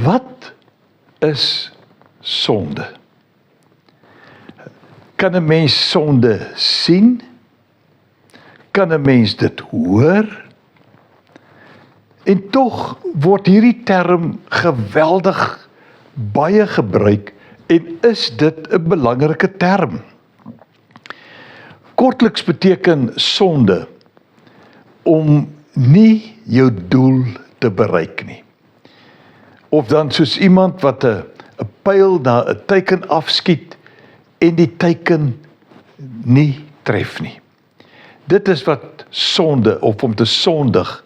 Wat is sonde? Kan 'n mens sonde sien? Kan 'n mens dit hoor? En tog word hierdie term geweldig baie gebruik en is dit 'n belangrike term. Kortliks beteken sonde om nie jou doel te bereik nie. Of dan soos iemand wat 'n pyl na 'n teiken afskiet en die teiken nie tref nie. Dit is wat sonde of om te sondig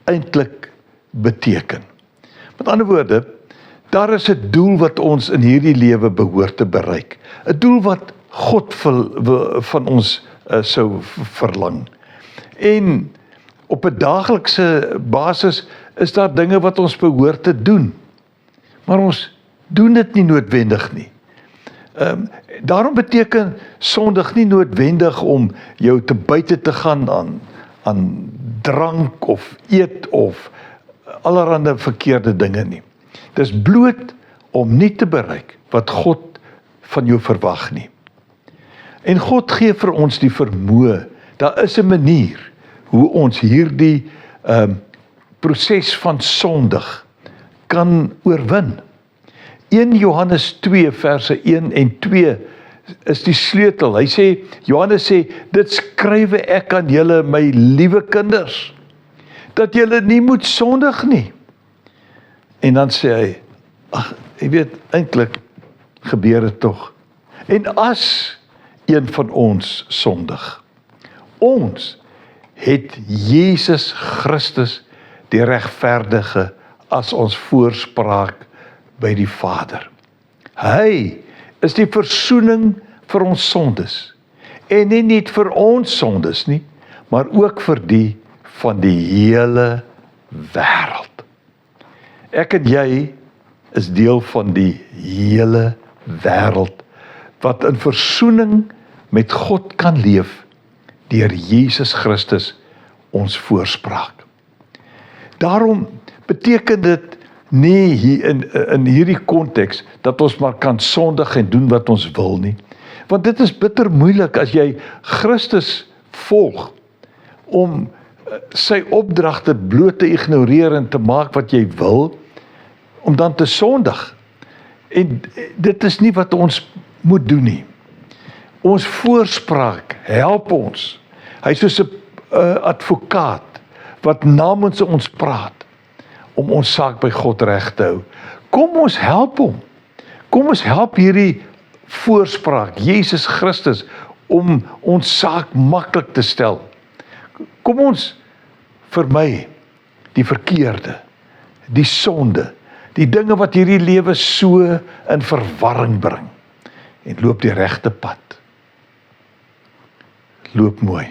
eintlik beteken. Met ander woorde, daar is 'n doel wat ons in hierdie lewe behoort te bereik. 'n Doel wat God van ons sou verlang. En op 'n daaglikse basis is daar dinge wat ons behoort te doen. Maar ons doen dit nie noodwendig nie. Daarom beteken sondig nie noodwendig om jou te buite te gaan aan drank of eet of allerhande verkeerde dinge nie. Dis bloot om nie te bereik wat God van jou verwag nie. En God gee vir ons die vermoë, daar is 'n manier hoe ons hierdie proses van sondig kan oorwin. 1 Johannes 2 verse 1 en 2 is die sleutel. Hy sê, Johannes sê, dit skrywe ek aan julle my liewe kinders, dat julle nie moet sondig nie. En dan sê hy, ag, jy weet, eintlik gebeur dit tog. En as een van ons sondig, ons het Jesus Christus die regverdige as ons voorspraak by die Vader. Hy is die versoening vir ons sondes. En nie net vir ons sondes nie, maar ook vir die van die hele wêreld. Ek en jy is deel van die hele wêreld wat in versoening met God kan leef deur Jesus Christus ons voorspraak. Daarom beteken dit nie hier in hierdie konteks dat ons maar kan sondig en doen wat ons wil nie. Want dit is bitter moeilik as jy Christus volg om sy opdragte bloot te ignoreer en te maak wat jy wil, om dan te sondig. En dit is nie wat ons moet doen nie. Ons voorspraak help ons. Hy is soos 'n advokaat wat namens ons praat om ons saak by God reg te hou. Kom ons help hom. Kom ons help hierdie voorspraak, Jesus Christus, om ons saak maklik te stel. Kom ons vermy die verkeerde, die sonde, die dinge wat hierdie lewe so in verwarring bring en loop die regte pad. Loop mooi.